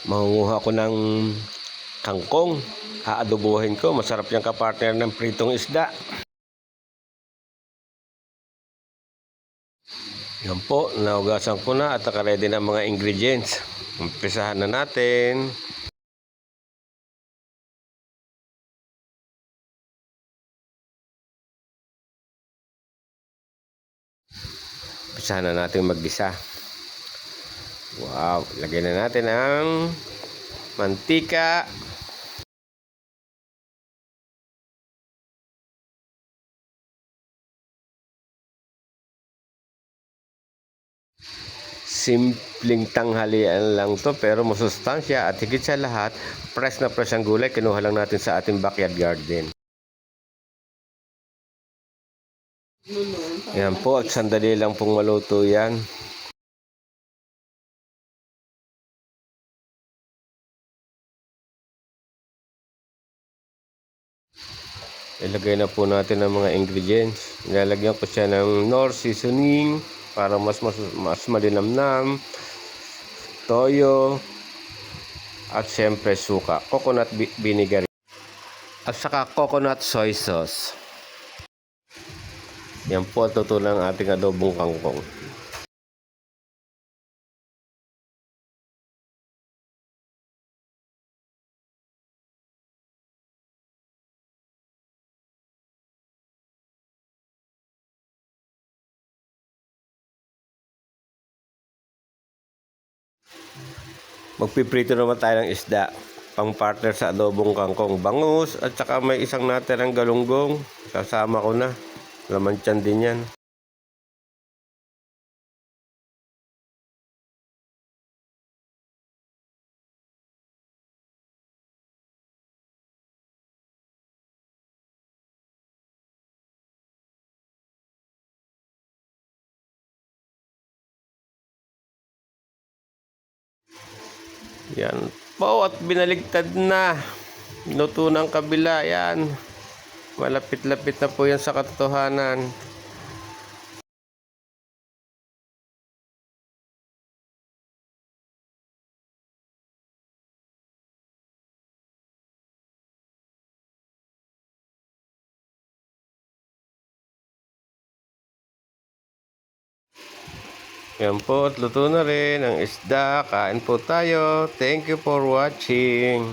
Mangunguha ko ng kangkong. Aadobohin ko. Masarap yung kapartner ng pritong isda. Yan po, naugasan ko na at naka-ready na mga ingredients. Umpisahan na natin. Umpisahan na natin maggisa. Wow, lagyan na natin ang mantika. Simpleng tanghalian lang to pero masustansya at higit sa lahat, fresh na fresh ang gulay. Kinuha lang natin sa ating backyard garden. Yan po at sandali lang pong maluto yan. Ilagay na po natin ang mga ingredients. Nilalagyan ko siya ng Knorr seasoning para mas malinamnam, toyo, at syempre suka, coconut vinegar, at saka coconut soy sauce. Yan po ang tutunan ng ating adobong kangkong. Magpiprito naman tayo ng isda pang partner sa adobong kangkong. Bangus at saka may isang natirang galunggong. Sasama ko na. Laman tiyan din yan. Yan po at binaligtad na. Luto ng kabila yan. Malapit-lapit na po yan sa katotohanan. Yan po at luto na rin ang isda. Kain po tayo. Thank you for watching.